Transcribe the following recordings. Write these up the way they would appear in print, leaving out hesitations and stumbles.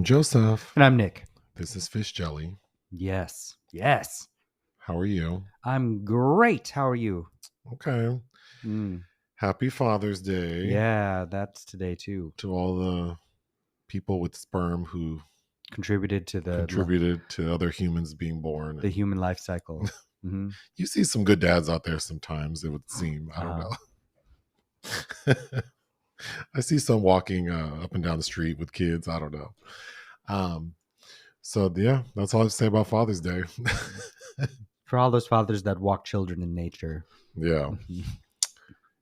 Joseph. And I'm Nick. This is Fish Jelly. Yes. Yes. How are you? I'm great. How are you? Okay. Happy Father's Day. Yeah, that's today too. To all the people with sperm who Contributed to other humans being born. The human life cycle. Mm-hmm. You see some good dads out there sometimes, it would seem. I don't know. I see some walking up and down the street with kids. I don't know. So yeah, that's all I have to say about Father's Day. For all those fathers that walk children in nature. Yeah.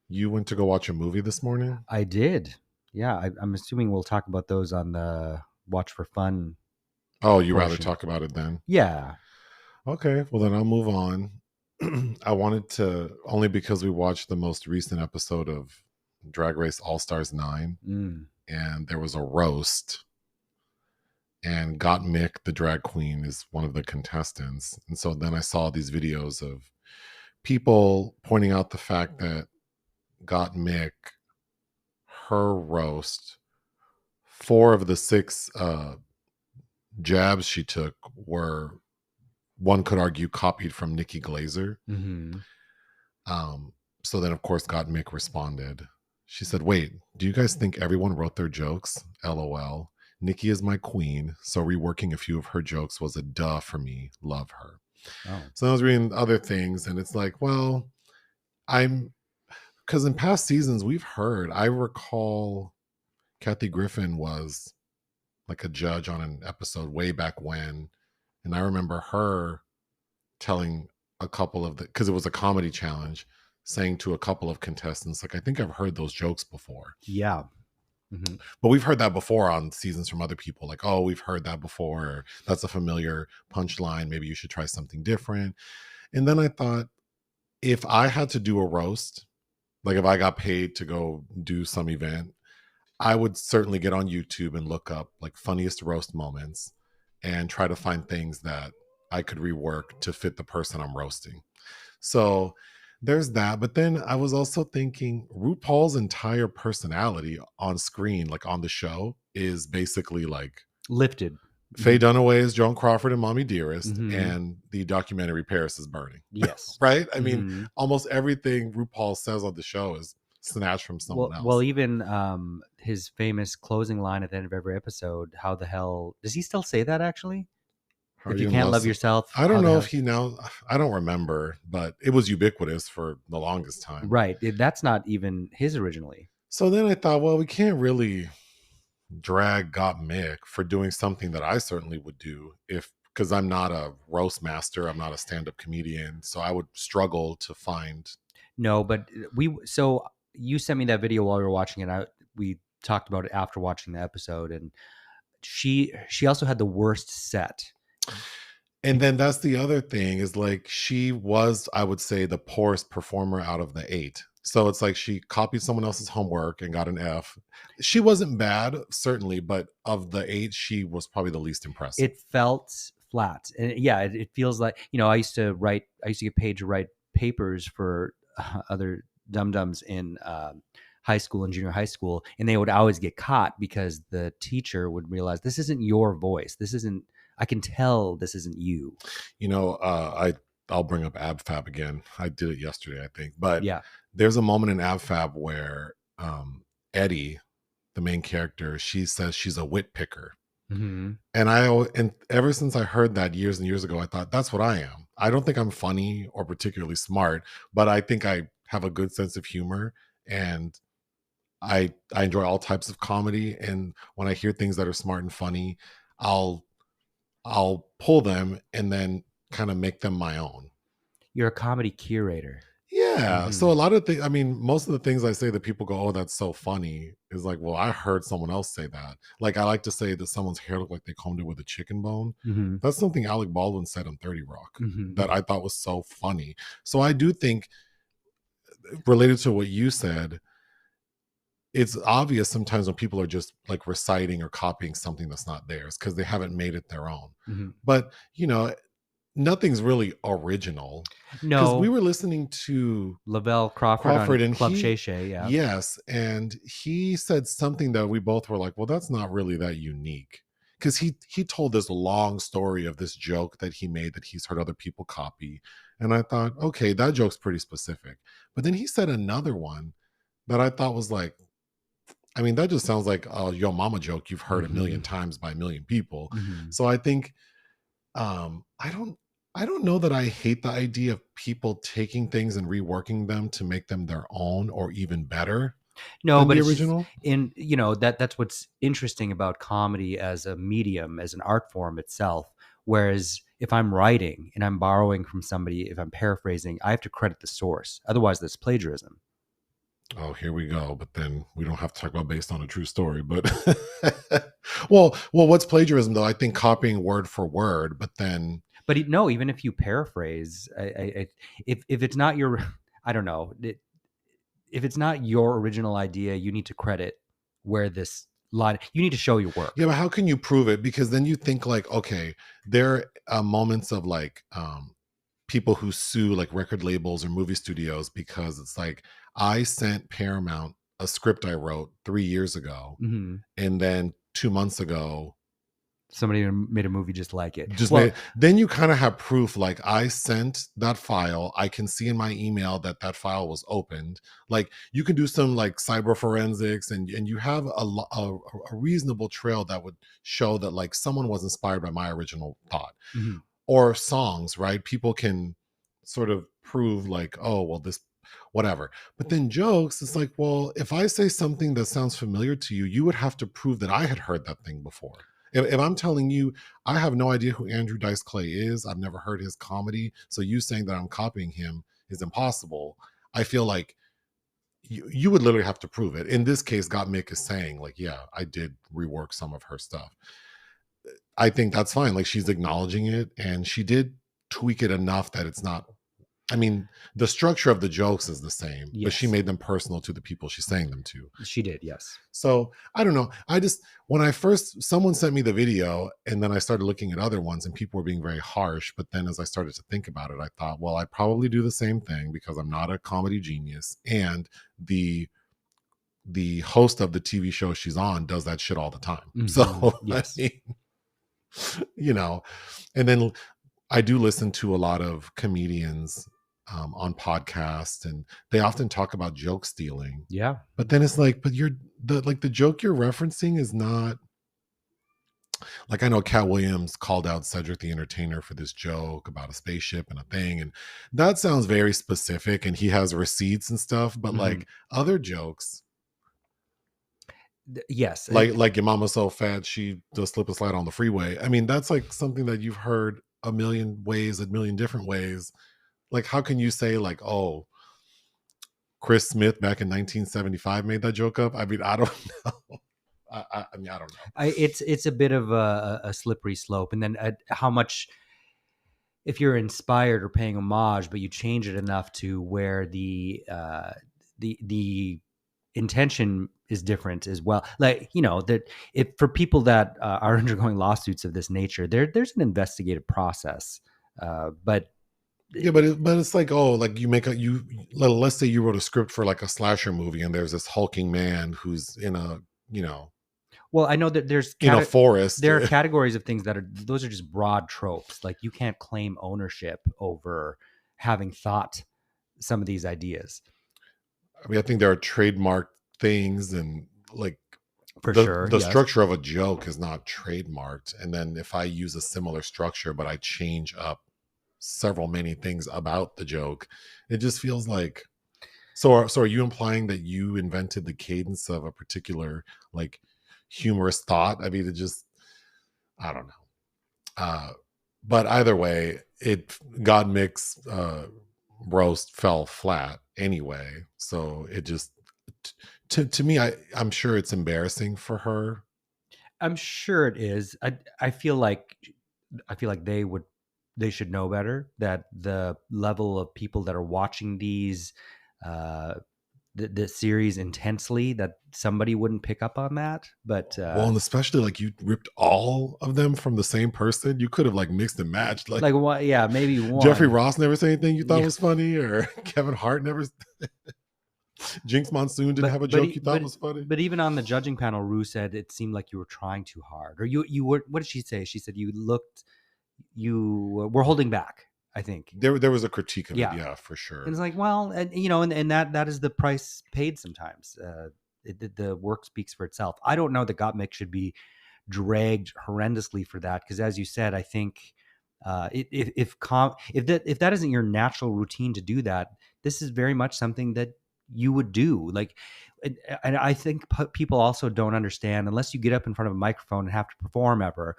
You went to go watch a movie this morning? I did. Yeah, I'm assuming we'll talk about those on the Watch for Fun. Oh, you rather talk about it then? Yeah. Okay, well then I'll move on. I wanted to, only because we watched the most recent episode of Drag Race All-Stars 9, and there was a roast, and Gottmik, the drag queen, is one of the contestants. And so then I saw these videos of people pointing out the fact that Gottmik, her roast, 4 of the 6 jabs she took were, one could argue, copied from Nikki Glazer. So then, of course, Gottmik responded. She said, "Wait, do you guys think everyone wrote their jokes? LOL. Nikki is my queen, so reworking a few of her jokes was a duh for me. Love her." Oh. So I was reading other things, and it's like, well, because in past seasons we've heard, I recall Kathy Griffin was like a judge on an episode way back when, and I remember her telling a couple of because it was a comedy challenge, saying to a couple of contestants, like, I think I've heard those jokes before. Yeah. But we've heard that before on seasons from other people, like, oh, we've heard that before, or that's a familiar punchline, maybe you should try something different. And then I thought, if I had to do a roast, like if I got paid to go do some event, I would certainly get on YouTube and look up like funniest roast moments and try to find things that I could rework to fit the person I'm roasting. So there's that. But then I was also thinking RuPaul's entire personality on screen, like on the show, is basically like lifted. Faye Dunaway is Joan Crawford and Mommy Dearest, and the documentary Paris is Burning. Yes. Right? I mean, almost everything RuPaul says on the show is snatched from someone else. Well, even his famous closing line at the end of every episode, how the hell does he still say that actually? If you can't love yourself. I don't know if he now, I don't remember, but it was ubiquitous for the longest time. Right. That's not even his originally. So then I thought, well, we can't really drag Gottmik for doing something that I certainly would do because I'm not a roast master. I'm not a stand-up comedian. So I would struggle to find. No, but so you sent me that video while we were watching it. We talked about it after watching the episode, and she also had the worst set. And then that's the other thing is like she was, I would say, the poorest performer out of the 8. So it's like she copied someone else's homework and got an F. She wasn't bad, certainly, but of the 8, she was probably the least impressive. It felt flat. And yeah, it feels like, I used to get paid to write papers for other dum-dums in high school and junior high school, and they would always get caught because the teacher would realize this isn't your voice. I can tell this isn't you. I'll bring up AbFab again. I did it yesterday, I think. But yeah, there's a moment in AbFab where Eddie, the main character, she says she's a wit picker. And ever since I heard that years and years ago, I thought that's what I am. I don't think I'm funny or particularly smart, but I think I have a good sense of humor, and I enjoy all types of comedy. And when I hear things that are smart and funny, I'll pull them and then kind of make them my own. You're a comedy curator. Yeah. So a lot of things, I mean, most of the things I say that people go, oh, that's so funny, is like, well, I heard someone else say that. Like, I like to say that someone's hair looked like they combed it with a chicken bone. That's something Alec Baldwin said on 30 Rock that I thought was so funny. So I do think, related to what you said, it's obvious sometimes when people are just like reciting or copying something that's not theirs because they haven't made it their own. But, nothing's really original. No. Because we were listening to Lavelle Crawford on and Club Shay Shay, yeah. Yes, and he said something that we both were like, well, that's not really that unique. because he told this long story of this joke that he made that he's heard other people copy, and I thought, okay, that joke's pretty specific. But then he said another one that I thought was like, I mean, that just sounds like a yo mama joke you've heard a million times by a million people. So I think I don't know that I hate the idea of people taking things and reworking them to make them their own or even better No, than but the it's just original. that's what's interesting about comedy as a medium, as an art form itself. Whereas if I'm writing and I'm borrowing from somebody, if I'm paraphrasing, I have to credit the source. Otherwise, that's plagiarism. Oh, here we go. But then we don't have to talk about based on a true story. But well, what's plagiarism though? I think copying word for word, but then But no, even if you paraphrase, if it's not your, I don't know, if it's not your original idea, you need to credit where this line. You need to show your work. yeah, but how can you prove it? Because then you think like, okay, there are moments of like people who sue like record labels or movie studios because it's like I sent Paramount a script I wrote 3 years ago, Mm-hmm. and then 2 months ago Somebody made a movie just like it. just Well, made, then you kind of have proof like I sent that file, I can see in my email that that file was opened. Like you can do some like cyber forensics, and you have a reasonable trail that would show that like someone was inspired by my original thought. mm-hmm. Or songs, right? People can sort of prove like, oh well, this whatever. But then jokes, it's like, well, if I say something that sounds familiar to you, you would have to prove that I had heard that thing before. If I'm telling you I have no idea who Andrew Dice Clay is, I've never heard his comedy, so you saying that I'm copying him is impossible. I feel like you would literally have to prove it. In this case, Gottmik is saying like, yeah, I did rework some of her stuff. I think that's fine. Like she's acknowledging it, and she did tweak it enough that it's not. I mean, the structure of the jokes is the same, but she Yes, made them personal to the people she's saying them to. she did. Yes. So I don't know. I just when I first someone sent me the video, and then I started looking at other ones, and people were being very harsh. But then as I started to think about it, I thought, well, I probably do the same thing because I'm not a comedy genius, and the host of the TV show she's on does that shit all the time. Mm-hmm. So Yes. I mean, you know, and then I do listen to a lot of comedians on podcasts, and they often talk about joke stealing. Yeah. But then it's like, but you're the joke you're referencing is not like, I know Cat Williams called out Cedric the Entertainer for this joke about a spaceship and a thing, and that sounds very specific, and he has receipts and stuff. But like other jokes, Yes. like your mama's so fat she does slip and slide on the freeway. I mean, that's like something that you've heard a million ways, a million different ways. Like, how can you say like, oh, Chris Smith back in 1975 made that joke up? I mean, I don't know. I mean, I don't know. It's a bit of a slippery slope, and then how much, if you're inspired or paying homage, but you change it enough to where the intention is different as well. Like, that if for people that are undergoing lawsuits of this nature, there's an investigative process. But Yeah, but it's like, oh, like let's say you wrote a script for like a slasher movie, and there's this hulking man who's in a well, I know that there's in a forest. there are categories of things that those are just broad tropes. Like you can't claim ownership over having thought some of these ideas. I mean, I think there are trademark things, and like For the sure, the yes. structure of a joke is not trademarked. And then if I use a similar structure, but I change up many things about the joke, it just feels like. So are you implying that you invented the cadence of a particular like humorous thought? I mean, I don't know. But either way, Gottmik's roast fell flat anyway. So it just to me, I'm sure it's embarrassing for her. I'm sure it is. I feel like they should know better, that the level of people that are watching these the series intensely, that somebody wouldn't pick up on that. But Well, and especially like you ripped all of them from the same person. You could have like mixed and matched. Like what? Yeah, maybe one. Jeffrey Ross never said anything you thought Yeah. was funny, or Kevin Hart never. Jinx Monsoon didn't but have a but joke e- you thought but was funny? but even on the judging panel, Rue said it seemed like you were trying too hard, or you were. What did she say? She said you were holding back. I think. There was a critique of it, Yeah, yeah, for and sure. it's like, well, and that is the price paid sometimes. The work speaks for itself. I don't know that Gottmik should be dragged horrendously for that because, as you said, I think if that isn't your natural routine to do that, this is very much something that you would do. Like, and I think people also don't understand unless you get up in front of a microphone and have to perform ever.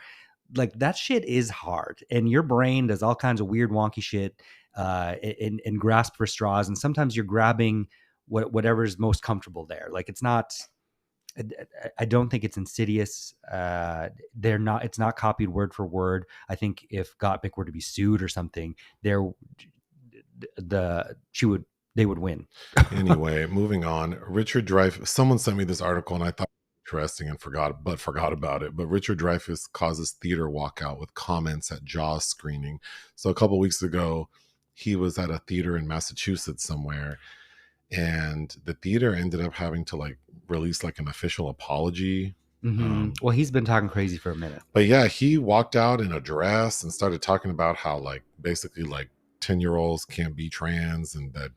Like that shit is hard, and your brain does all kinds of weird, wonky shit, and grasp for straws. And sometimes you're grabbing whatever's most comfortable there. Like it's not. I don't think it's insidious. They're not. It's not copied word for word. I think if Gottmik were to be sued or something, she would they would win. Anyway, moving on. Richard Dreyfuss. Someone sent me this article, and I thought it was interesting and forgot about it. But Richard Dreyfuss causes theater walkout with comments at Jaws screening. So a couple weeks ago, he was at a theater in Massachusetts somewhere, and the theater ended up having to like release like an official apology. Well, he's been talking crazy for a minute. But yeah, he walked out in a dress and started talking about how like basically like 10-year-olds can't be trans, and that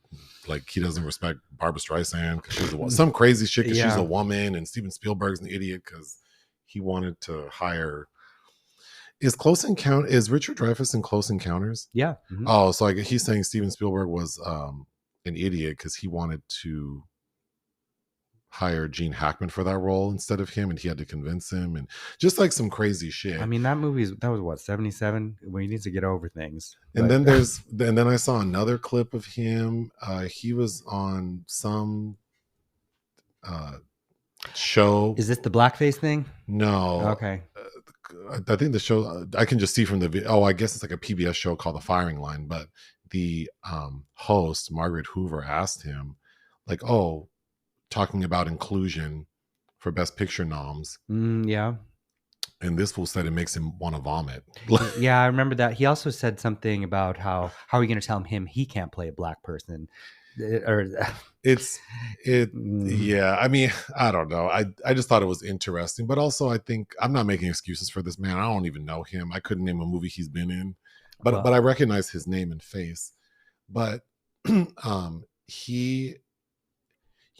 like he doesn't respect Barbara Streisand because she's some crazy shit because she's Yeah. a woman, and Steven Spielberg's an idiot because he wanted to hire. Is Richard Dreyfuss in Close Encounters? Yeah. Oh, so like he's saying Steven Spielberg was an idiot because he wanted to hire Gene Hackman for that role instead of him, and he had to convince him, and just like some crazy shit. I mean, that was what, 77. Well, he needs to get over things. And then I saw another clip of him. He was on some show. Is this the blackface thing? No. Okay. I think the show I can just see from the video. Oh, I guess it's like a PBS show called The Firing Line. But the host Margaret Hoover asked him, like, "Oh, talking about inclusion for Best Picture noms." Yeah. And this fool said it makes him want to vomit. Yeah, I remember that. He also said something about how are you going to tell him he can't play a black person? Or yeah, I mean, I don't know. I just thought it was interesting, but also I think I'm not making excuses for this man. I don't even know him. I couldn't name a movie he's been in, but I recognize his name and face. But he,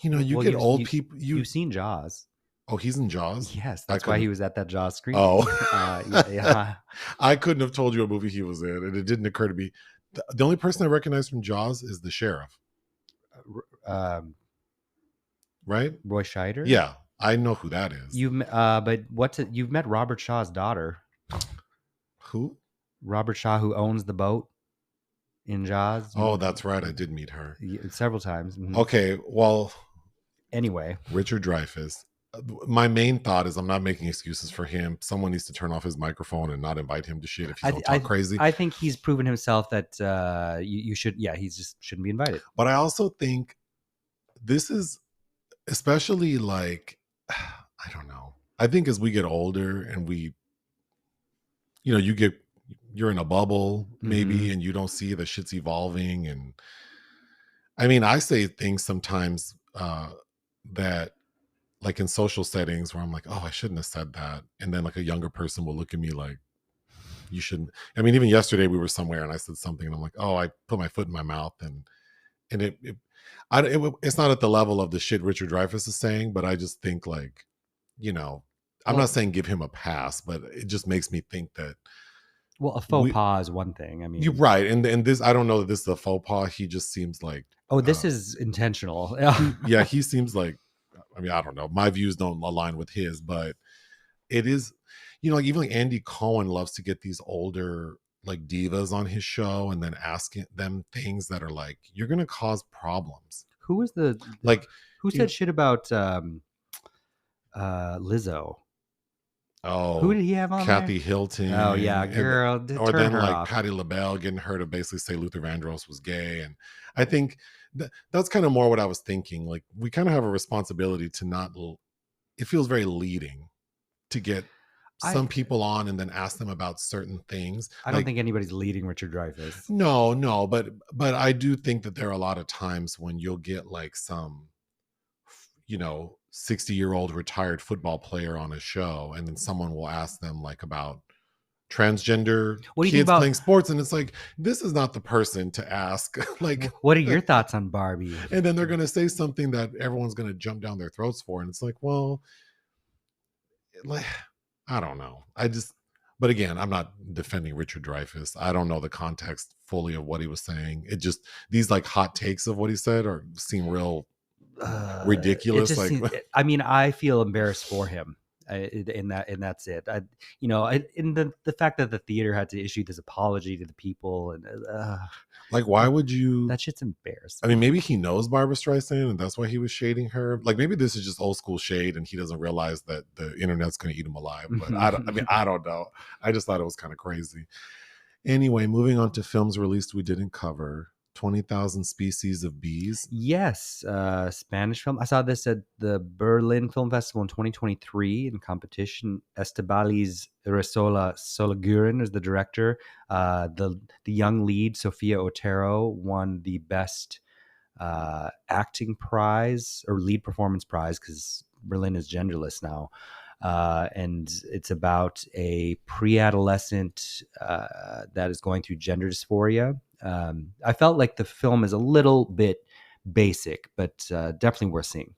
you get old people. You've seen Jaws. Oh, he's in Jaws? Yes, that's why he was at that Jaws screening. Oh. Yeah. I couldn't have told you a movie he was in, and it didn't occur to me. The only person I recognize from Jaws is the sheriff. Right? Roy Scheider? Yeah, I know who that is. You've met Robert Shaw's daughter. Who? Robert Shaw, who owns the boat in Jaws. Oh, that's right. I did meet her several times. Mm-hmm. Okay, well, anyway, Richard Dreyfuss. My main thought is I'm not making excuses for him. Someone needs to turn off his microphone and not invite him to shit if he's gonna talk crazy. I think he's proven himself that you should. Yeah, he just shouldn't be invited. But I also think this is especially like, I don't know. I think as we get older and you're in a bubble maybe, and you don't see the shit's evolving. And I mean, I say things sometimes that like in social settings where I'm like, oh, I shouldn't have said that. And then like a younger person will look at me like, you shouldn't. I mean, even yesterday we were somewhere and I said something and I'm like, oh, I put my foot in my mouth, and it's not at the level of the shit Richard Dreyfuss is saying, but I just think like, I'm not saying give him a pass, but it just makes me think that. Well, a faux pas is one thing. I mean, you're right. And this, I don't know that this is a faux pas. He just seems like, oh, this is intentional. Yeah, he seems like, I mean, I don't know. My views don't align with his, but it is, like even like Andy Cohen loves to get these older like divas on his show and then asking them things that are like, you're going to cause problems. Who was who said shit about Lizzo? Oh, who did he have on Kathy there? Hilton. Oh yeah, girl. Or then like Patti LaBelle getting her to basically say Luther Vandross was gay. And I think that's kind of more what I was thinking. Like we kind of have a responsibility to not, it feels very leading to get. some people on and then ask them about certain things. I don't Like, think anybody's leading Richard Dreyfuss. no, but I do think that there are a lot of times when you'll get like some, 60-year-old retired football player on a show, and then someone will ask them like about transgender What do you think kids about? playing sports, and it's like, this is not the person to ask. Like, What are your thoughts on Barbie? and then they're going to say something that everyone's going to jump down their throats for, and it's like, well, like, I don't know. But again, I'm not defending Richard Dreyfuss. I don't know the context fully of what he was saying. It just, these like hot takes of what he said or seem real It ridiculous. just Like, seems, I mean, I feel embarrassed for him. And that's it. In the fact that the theater had to issue this apology to the people, and like, why would you? that shit's embarrassing. I mean, maybe he knows Barbara Streisand, and that's why he was shading her. Like, maybe this is just old school shade, and he doesn't realize that the internet's going to eat him alive. But I don't know. I just thought it was kind of crazy. Anyway, moving on to films released we didn't cover. 20,000 Species of Bees. Yes, Spanish film. I saw this at the Berlin Film Festival in 2023 in competition. Estebaliz Resola Solaguren is the director. The young lead, Sofia Otero, won the best acting prize or lead performance prize because Berlin is genderless now. And it's about a pre-adolescent that is going through gender dysphoria. I felt like the film is a little bit basic, but definitely worth seeing.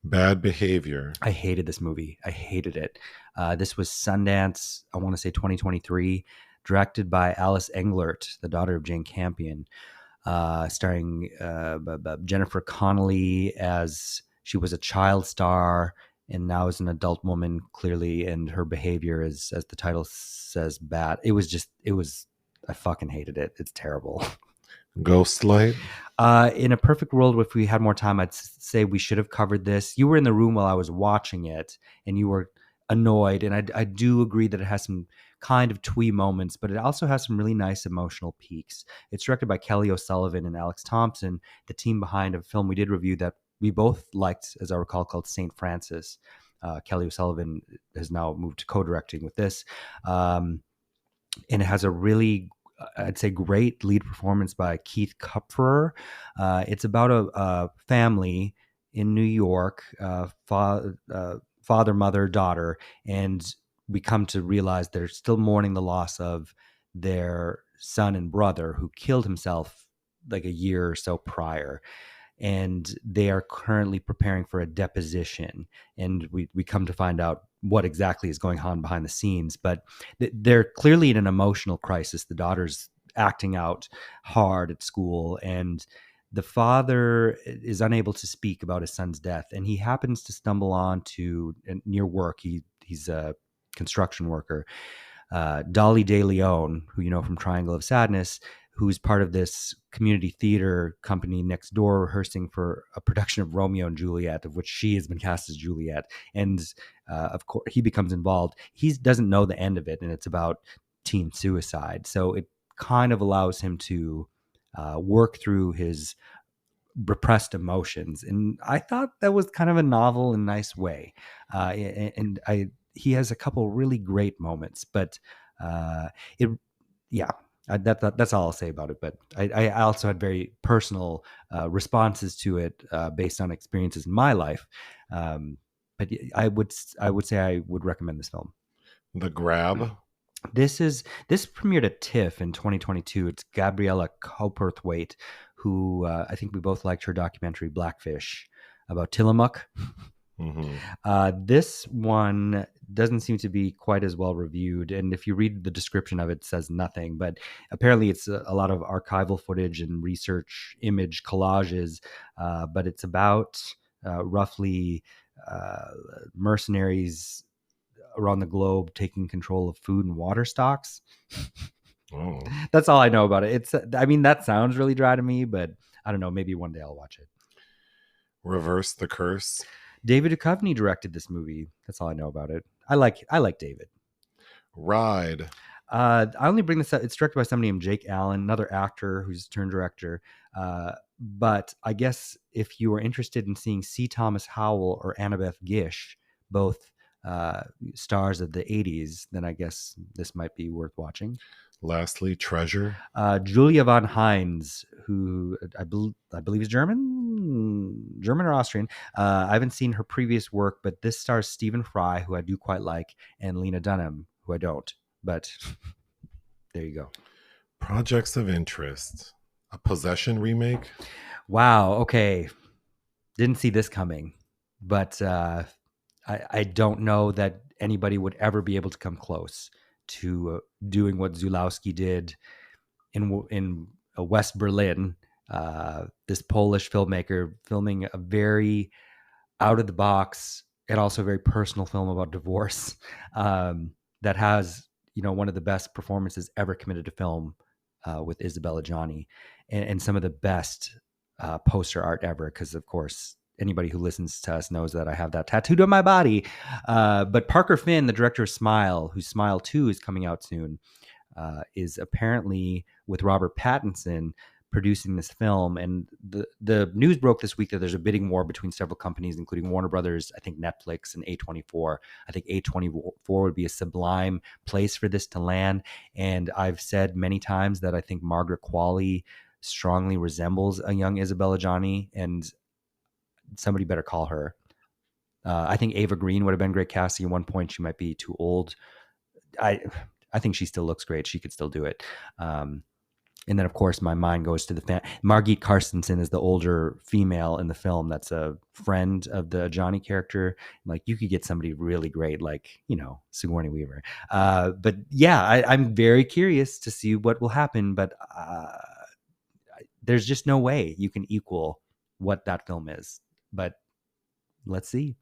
Bad Behavior. I hated this movie. I hated it. This was Sundance, I want to say 2023, directed by Alice Englert, the daughter of Jane Campion, starring Jennifer Connelly as she was a child star and now is an adult woman, clearly, and her behavior is, as the title says, bad. I fucking hated it. It's terrible. Ghostlight. In a perfect world, if we had more time, I'd say we should have covered this. You were in the room while I was watching it, and you were annoyed. And I do agree that it has some kind of twee moments, but it also has some really nice emotional peaks. It's directed by Kelly O'Sullivan and Alex Thompson, the team behind a film we did review that we both liked, as I recall, called St. Francis. Kelly O'Sullivan has now moved to co-directing with this. And it has a really, I'd say, great lead performance by Keith Kupferer. It's about a family in New York, father, mother, daughter, and we come to realize they're still mourning the loss of their son and brother who killed himself like a year or so prior. And they are currently preparing for a deposition. And we come to find out what exactly is going on behind the scenes. But they're clearly in an emotional crisis. The daughter's acting out hard at school, and the father is unable to speak about his son's death. And he happens to stumble onto, near work, he's a construction worker, Dolly De Leon, who you know from Triangle of Sadness, who's part of this community theater company next door rehearsing for a production of Romeo and Juliet, of which she has been cast as Juliet. And of course, he becomes involved. He doesn't know the end of it, and it's about teen suicide. So it kind of allows him to work through his repressed emotions. And I thought that was kind of a novel and nice way. He has a couple really great moments, but that's all I'll say about it. But I also had very personal responses to it based on experiences in my life. But I would say I would recommend this film. The Grab. This premiered at TIFF in 2022. It's Gabriella Cowperthwaite, who I think we both liked her documentary Blackfish about Tillamook. Mm-hmm. This one doesn't seem to be quite as well reviewed, and if you read the description of it, it says nothing, but apparently it's a lot of archival footage and research image collages, but it's about roughly mercenaries around the globe taking control of food and water stocks. Oh. That's all I know about it. That sounds really dry to me, but I don't know, maybe one day I'll watch it. Reverse the Curse. David Duchovny directed this movie. That's all I know about it. I like David. Ride. I only bring this up. It's directed by somebody named Jake Allen, another actor who's turned director. But I guess if you are interested in seeing C. Thomas Howell or Annabeth Gish, both stars of the 80s, then I guess this might be worth watching. Lastly, Treasure. Julia von Heinz, who I believe is German or Austrian. I haven't seen her previous work, but this stars Stephen Fry, who I do quite like, and Lena Dunham, who I don't. But there you go. Projects of Interest. A Possession remake. Wow. Okay. Didn't see this coming, but I don't know that anybody would ever be able to come close to doing what Zulawski did in West Berlin. This Polish filmmaker filming a very out of the box and also very personal film about divorce that has one of the best performances ever committed to film with Isabella Gianni and some of the best poster art ever, because of course anybody who listens to us knows that I have that tattooed on my body. But Parker Finn, the director of Smile, whose Smile 2 is coming out soon, is apparently with Robert Pattinson producing this film. And the news broke this week that there's a bidding war between several companies, including Warner Brothers, I think Netflix, and A24. I think A24 would be a sublime place for this to land. And I've said many times that I think Margaret Qualley strongly resembles a young Isabella Gianni, and somebody better call her. I think Ava Green would have been great casting. At one point, she might be too old. I think she still looks great. She could still do it. And then, of course, my mind goes to the Margit Carstensen is the older female in the film that's a friend of the Johnny character. Like, you could get somebody really great, like, Sigourney Weaver. But yeah, I'm very curious to see what will happen. But there's just no way you can equal what that film is. But let's see.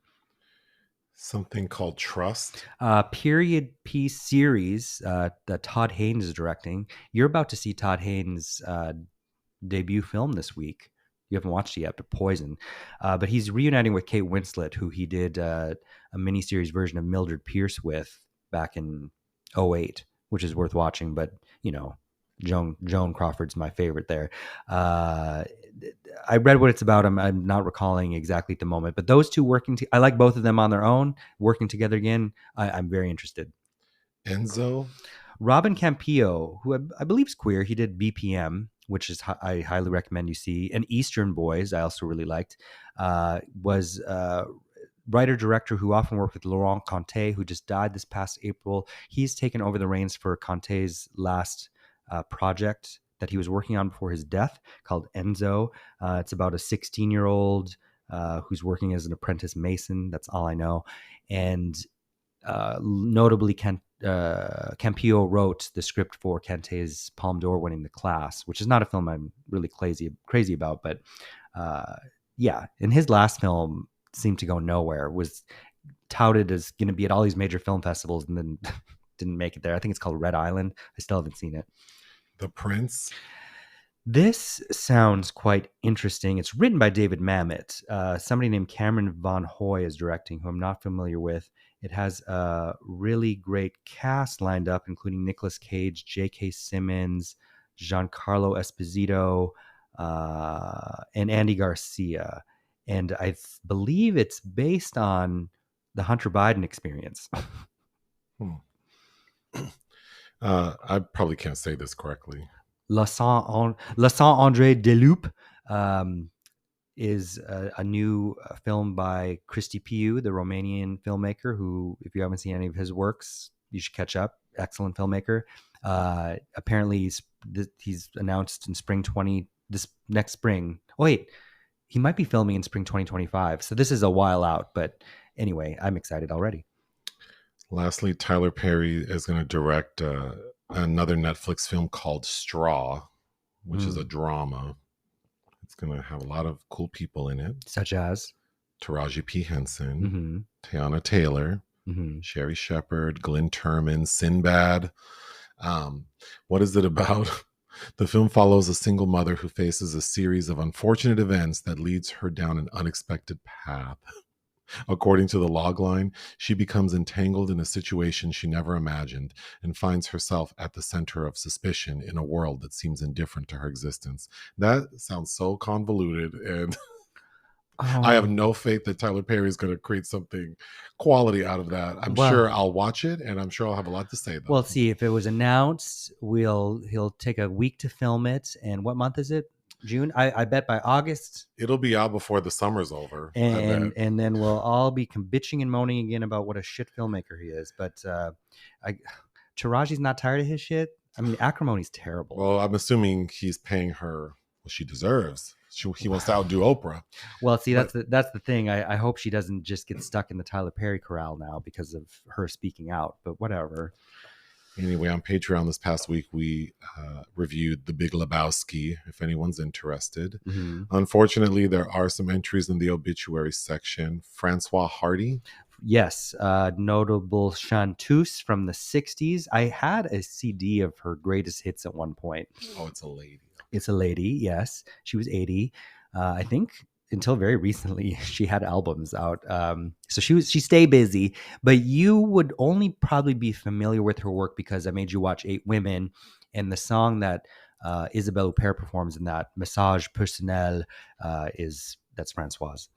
Something called Trust. Period piece series that Todd Haynes is directing. You're about to see Todd Haynes' debut film this week. You haven't watched it yet, but Poison. But he's reuniting with Kate Winslet, who he did a miniseries version of Mildred Pierce with back in 2008, which is worth watching. But, Joan Crawford's my favorite there. I read what it's about. I'm not recalling exactly at the moment, but those two I like both of them on their own. Working together again, I'm very interested. Enzo. Robin Campillo, who I believe is queer. He did BPM, which is I highly recommend you see. And Eastern Boys, I also really liked. Was writer-director who often worked with Laurent Conté, who just died this past April. He's taken over the reins for Conté's last project that he was working on before his death, called Enzo. It's about a 16-year-old who's working as an apprentice mason. That's all I know. And notably, Campillo wrote the script for Kante's Palme d'Or winning The Class, which is not a film I'm really crazy about. But yeah, and his last film seemed to go nowhere, was touted as going to be at all these major film festivals, and then didn't make it there. I think it's called Red Island. I still haven't seen it. The Prince. This sounds quite interesting. It's written by David Mamet. Somebody named Cameron Von Hoy is directing, who I'm not familiar with. It has a really great cast lined up, including Nicolas Cage, J.K. Simmons, Giancarlo Esposito, and Andy Garcia. And I believe it's based on the Hunter Biden experience. I probably can't say this correctly. La Saint-André de Loup is a new film by Cristi Piu, the Romanian filmmaker, who, if you haven't seen any of his works, you should catch up. Excellent filmmaker. Apparently, he's announced in this next spring. Oh, wait, he might be filming in spring 2025. So this is a while out. But anyway, I'm excited already. Lastly, Tyler Perry is going to direct another Netflix film called Straw, which is a drama. It's going to have a lot of cool people in it. Such as? Taraji P. Henson, Teyana Taylor, Sherry Shepherd, Glenn Turman, Sinbad. What is it about? The film follows a single mother who faces a series of unfortunate events that leads her down an unexpected path. According to the logline, she becomes entangled in a situation she never imagined and finds herself at the center of suspicion in a world that seems indifferent to her existence. That sounds so convoluted and I have Oh, no faith that Tyler Perry is going to create something quality out of that. I'm well, sure I'll watch it, and I'm sure I'll have a lot to say well. though. See, if it was announced, he'll take a week to film it. And what month is it? June. I bet by August, It'll be out before the summer's over. I bet. and then we'll all be bitching and moaning again about what a shit filmmaker he is. But I, Taraji's not tired of his shit. I mean, Acrimony's terrible. Well, I'm assuming he's paying her what she deserves. He wants to outdo Oprah. Well, see, But that's the thing. I hope she doesn't just get stuck in the Tyler Perry corral now because of her speaking out. But whatever. anyway, on Patreon this past week, we reviewed The Big Lebowski, if anyone's interested. Mm-hmm. Unfortunately, there are some entries in the obituary section. Francoise Hardy. Yes, notable chanteuse from the 60s. I had a CD of her greatest hits at one point. Oh, it's a lady. It's a lady, yes. She was 80. I think until very recently she had albums out. So she stayed busy, but you would only probably be familiar with her work because I made you watch 8 Women, and the song that Isabelle Huppert performs in that, Massage Personnel, that's Francoise.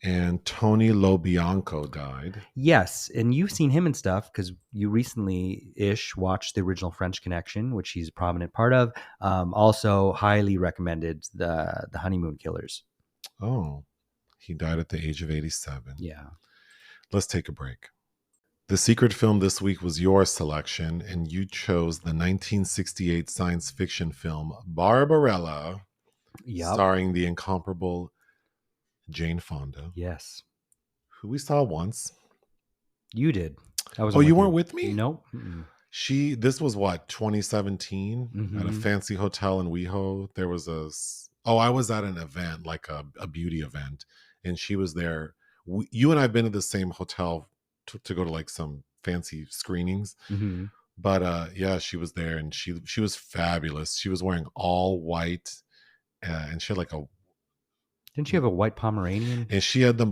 And Tony Lo Bianco died. Yes, and you've seen him and stuff because you recently-ish watched the original French Connection, which he's a prominent part of. Also, highly recommended the Honeymoon Killers. Oh, he died at the age of 87. Yeah. Let's take a break. The secret film this week was your selection, and you chose the 1968 science fiction film Barbarella, Yep. starring the incomparable Jane Fonda, Yes. who we saw once. You did. I was. Oh, you weren't with me? Nope. This was what, 2017 at a fancy hotel in WeHo. There was I was at an event, like a beauty event, and she was there. You and I have been to the same hotel to go to like some fancy screenings. Mm-hmm. But yeah, she was there, and she was fabulous. She was wearing all white, and she had like Didn't you have a white Pomeranian? and she had the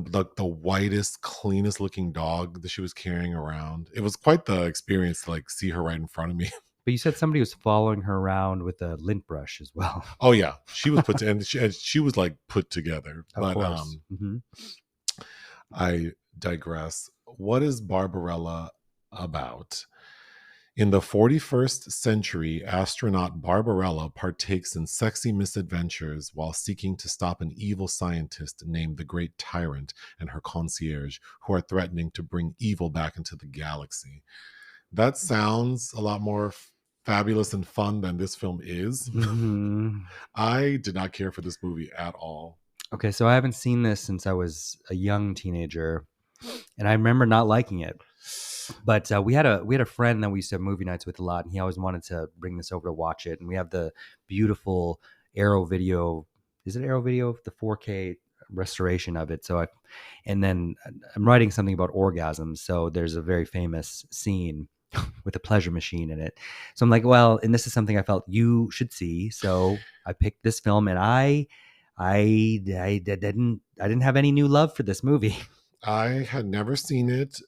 whitest, cleanest looking dog that she was carrying around. It was quite the experience to like see her right in front of me. But you said somebody was following her around with a lint brush as well. Oh yeah, she was and she was like put together. Of course. I digress. What is Barbarella about? In the 41st century, astronaut Barbarella partakes in sexy misadventures while seeking to stop an evil scientist named the Great Tyrant and her concierge, who are threatening to bring evil back into the galaxy. That sounds a lot more fabulous and fun than this film is. I did not care for this movie at all. Okay, so I haven't seen this since I was a young teenager, and I remember not liking it. But we had a friend that we used to have movie nights with a lot, and he always wanted to bring this over to watch it. And we have the beautiful Arrow Video. Is it Arrow Video? The 4K restoration of it. And then I'm writing something about orgasms. So there's a very famous scene with a pleasure machine in it. So I'm like, well, and this is something I felt you should see. So I picked this film, and I didn't have any new love for this movie. I had never seen it.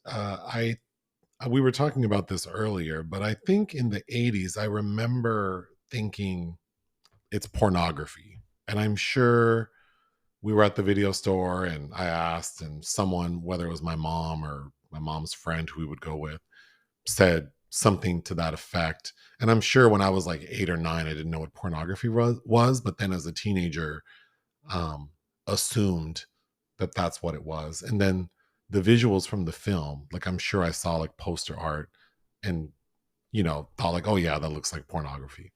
We were talking about this earlier, but I think in the 80s, I remember thinking it's pornography. And I'm sure we were at the video store and I asked, and someone, whether it was my mom or my mom's friend who we would go with, said something to that effect. And I'm sure when I was like 8 or 9, I didn't know what pornography was. But then as a teenager, assumed that that's what it was. And then the visuals from the film, like I'm sure I saw like poster art and, thought like, oh yeah, that looks like pornography.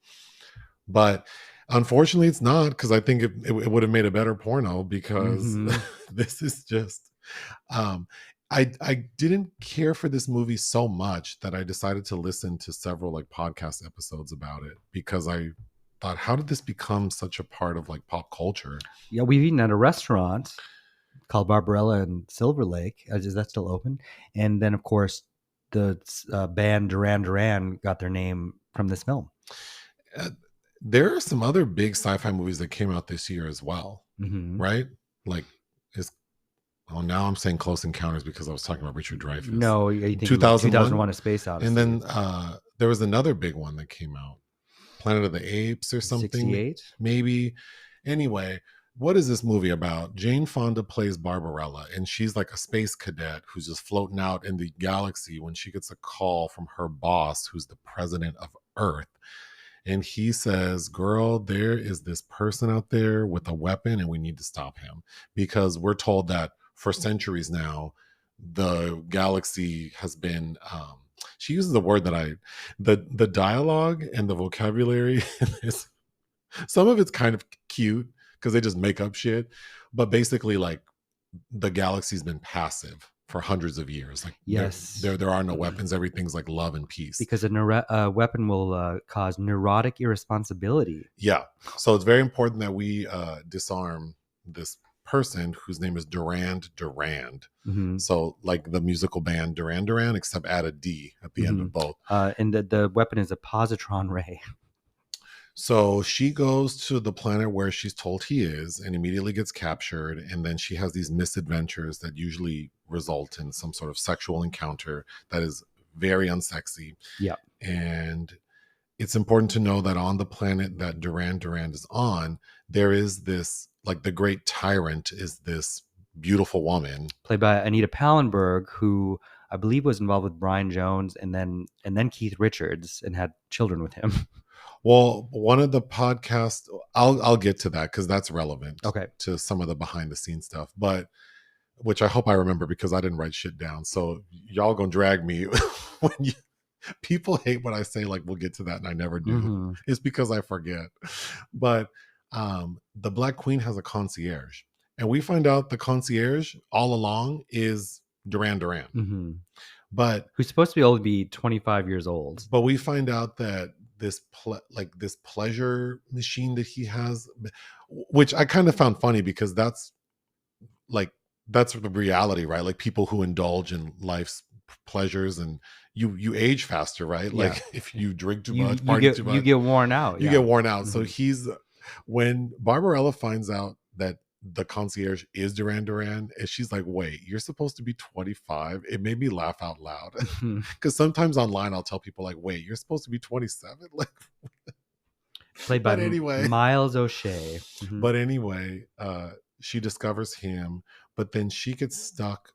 But unfortunately it's not, because I think it would have made a better porno, because this is just, I didn't care for this movie so much that I decided to listen to several like podcast episodes about it, because I thought, how did this become such a part of like pop culture? Yeah, we've eaten at a restaurant called Barbarella in Silver Lake. Is that still open? And then, of course, the band Duran Duran got their name from this film. There are some other big sci-fi movies that came out this year as well, right? Like, now I'm saying Close Encounters because I was talking about Richard Dreyfuss. No, you think 2001? A Space Odyssey. And then there was another big one that came out, Planet of the Apes or something. 68? Maybe. Anyway, what is this movie about? Jane Fonda plays Barbarella, and she's like a space cadet who's just floating out in the galaxy when she gets a call from her boss, who's the president of Earth. And he says, girl, there is this person out there with a weapon, and we need to stop him because we're told that for centuries now, the galaxy has been. She uses the word that the dialogue and the vocabulary is some of it's kind of cute because they just make up shit, but basically, like the galaxy's been passive for hundreds of years. Like Yes. there are no weapons. Everything's like love and peace. Because a weapon will cause neurotic irresponsibility. Yeah. So it's very important that we disarm this person whose name is Durand Durand. Mm-hmm. So like the musical band Duran Duran, except add a D at the end of both. And the weapon is a positron ray. So she goes to the planet where she's told he is and immediately gets captured. And then she has these misadventures that usually result in some sort of sexual encounter that is very unsexy. Yeah. And it's important to know that on the planet that Duran Duran is on, there is this, like the great tyrant is this beautiful woman. Played by Anita Pallenberg, who I believe was involved with Brian Jones and then Keith Richards and had children with him. Well, one of the podcasts, I'll get to that because that's relevant to some of the behind the scenes stuff, but which I hope I remember because I didn't write shit down. So y'all gonna drag me when you people hate when I say like we'll get to that and I never do. Mm-hmm. It's because I forget. But the Black Queen has a concierge, and we find out the concierge all along is Duran Duran. Mm-hmm. But who's supposed to only be 25 years old. But we find out that this pleasure machine that he has, which I kind of found funny because that's the reality, right? Like people who indulge in life's pleasures and you age faster, right? Yeah. Like if you drink too much, party too much, you get worn out. You get worn out. Mm-hmm. So when Barbarella finds out that the concierge is Duran Duran, and she's like, wait, you're supposed to be 25. It made me laugh out loud because sometimes online I'll tell people like, wait, you're supposed to be 27. Like played by Miles O'Shea. Mm-hmm. But anyway, she discovers him, but then she gets stuck.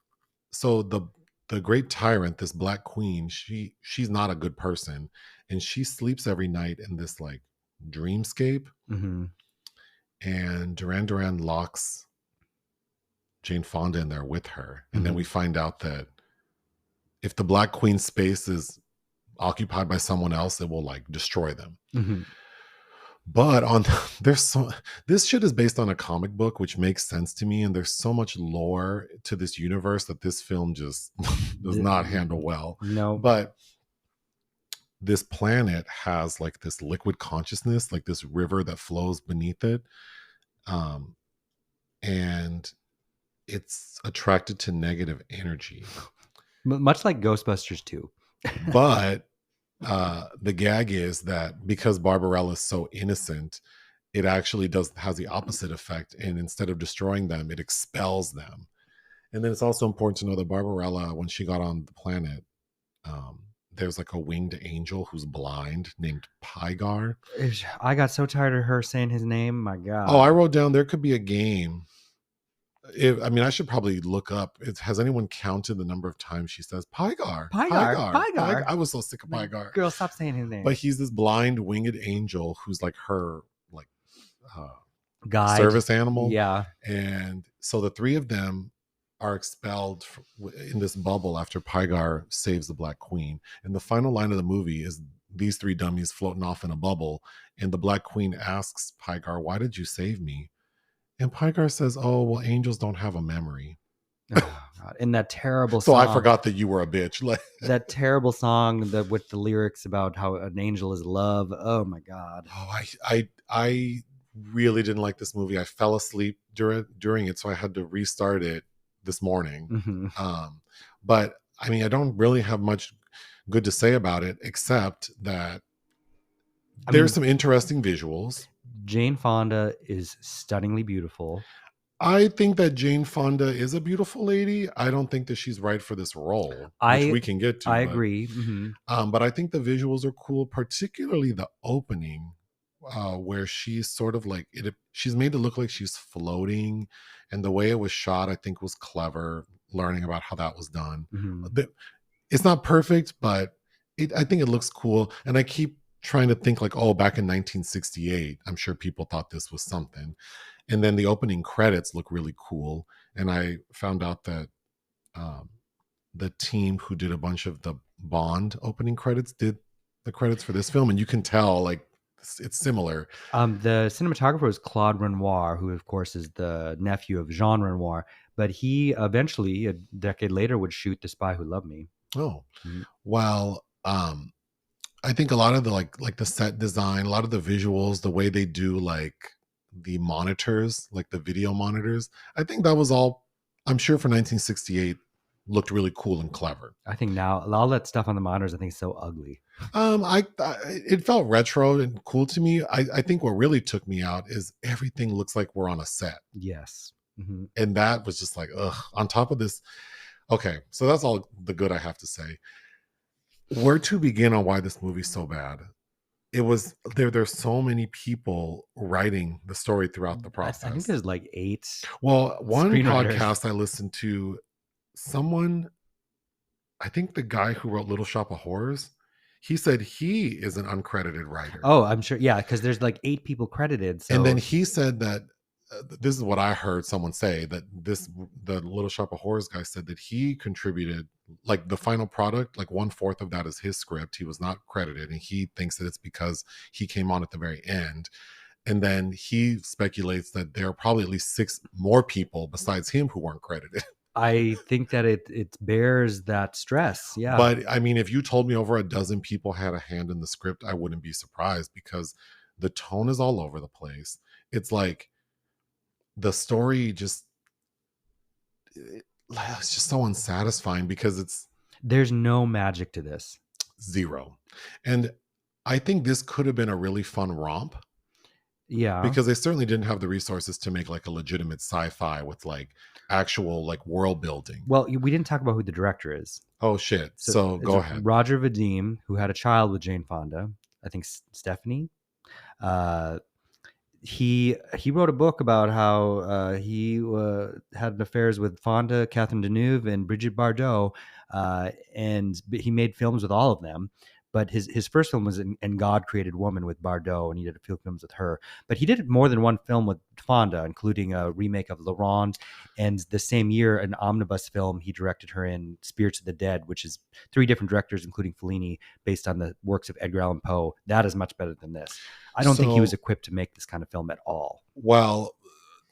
So the great tyrant, this Black Queen, she's not a good person, and she sleeps every night in this like dreamscape. Mm-hmm. And Duran Duran locks Jane Fonda in there with her. And then we find out that if the Black Queen's space is occupied by someone else, it will like destroy them. Mm-hmm. But this shit is based on a comic book, which makes sense to me. And there's so much lore to this universe that this film just does not handle well. No. But this planet has like this liquid consciousness, like this river that flows beneath it. And it's attracted to negative energy. Much like Ghostbusters 2. But the gag is that because Barbarella is so innocent, it actually has the opposite effect. And instead of destroying them, it expels them. And then it's also important to know that Barbarella, when she got on the planet, there's like a winged angel who's blind named Pygar. I got so tired of her saying his name. My God. Oh, I wrote down there could be a game. I should probably look up. Has anyone counted the number of times she says Pygar? Pygar. I was so sick of Pygar. Girl, stop saying his name. But he's this blind winged angel who's like her like guide, service animal. Yeah. And so the three of them are expelled in this bubble after Pygar saves the Black Queen. And the final line of the movie is these three dummies floating off in a bubble. And the Black Queen asks Pygar, why did you save me? And Pygar says, oh, well, angels don't have a memory. Oh, God. In that terrible song. So I forgot that you were a bitch. Like that terrible song with the lyrics about how an angel is love. Oh, my God. Oh, I really didn't like this movie. I fell asleep during it, so I had to restart it this morning. Mm-hmm. But I mean, I don't really have much good to say about it, except that there's some interesting visuals. Jane Fonda is stunningly beautiful. I think that Jane Fonda is a beautiful lady. I don't think that she's right for this role, which we can get to. I agree. Mm-hmm. But I think the visuals are cool, particularly the opening where she's sort of like it. She's made to look like she's floating, and the way it was shot, I think, was clever. Learning about how that was done, Mhm. it's not perfect, but I think it looks cool. And I keep trying to think like, oh, back in 1968, I'm sure people thought this was something. And then the opening credits look really cool. And I found out that um, the team who did a bunch of the Bond opening credits did the credits for this film, and you can tell like it's similar. The cinematographer was Claude Renoir, who of course is the nephew of Jean Renoir, but he eventually, a decade later, would shoot The Spy Who Loved Me. Oh, Mhm. well, I think a lot of the like the set design, a lot of the visuals, the way they do like the monitors, like the video monitors, I think that was all. I'm sure for 1968 looked really cool and clever. I think now all that stuff on the monitors, I think, is so ugly. I it felt retro and cool to me. I think what really took me out is everything looks like we're on a set, Yes. Hmm. and that was just like ugh. On top of this, okay, so that's all the good I have to say. Where to begin on why this movie's so bad? It was there's so many people writing the story throughout the I think process. there's like 8 Well, one screenwriters. podcast I listened to, someone, I think the guy who wrote Little Shop of Horrors, he said he is an uncredited writer. Oh, I'm sure. Yeah, because there's like 8 people credited. And then So he said that this is what I heard someone say, that the Little Shop of Horrors guy said that he contributed like the final product, like 1/4 of that is his script. He was not credited, and he thinks that it's because he came on at the very end. And then he speculates that there are probably at least 6 more people besides him who weren't credited. I think that it bears that stress. Yeah. But I mean, if you told me over a dozen people had a hand in the script, I wouldn't be surprised because the tone is all over the place. It's like the story just it's just so unsatisfying because it's There's no magic to this. zero. And I think this could have been a really fun romp Yeah. because they certainly didn't have the resources to make like a legitimate sci-fi with like actual like world building. Well, we didn't talk about who the director is. Oh shit. So It's go ahead. Roger Vadim, who had a child with Jane Fonda. I think Stephanie. Uh, he wrote a book about how he had affairs with Fonda, Catherine Deneuve, and Brigitte Bardot, and he made films with all of them. But his first film was in God Created Woman with Bardot, and he did a few films with her. But he did more than one film with Fonda, including a remake of La Ronde, and the same year an omnibus film he directed her in, Spirits of the Dead, which is 3 different directors, including Fellini, based on the works of Edgar Allan Poe. That is much better than this. I don't think he was So equipped to make this kind of film at all. well,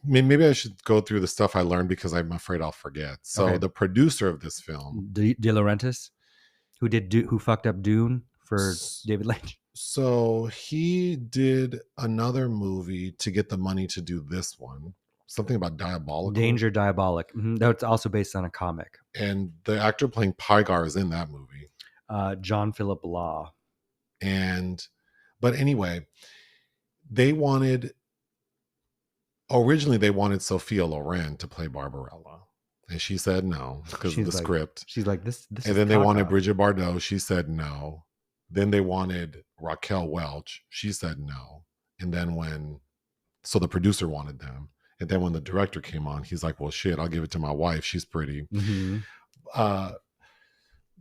maybe I should go through the stuff I learned because I'm afraid I'll forget. So Okay. the producer of this film, De Laurentiis, who fucked up Dune for David Lynch. so he did another movie to get the money to do this one, something about diabolical. Danger Diabolic. That's also based on a comic. And the actor playing Pygar is in that movie. John Philip Law. And but anyway, they wanted originally they wanted Sophia Loren to play Barbarella, and she said no because of the script. She's like this. And then they wanted Brigitte Bardot. She said no. Then they wanted Raquel Welch. She said no. And then so the producer wanted them. And then when the director came on, he's like, well, shit, I'll give it to my wife. She's pretty. Mm-hmm.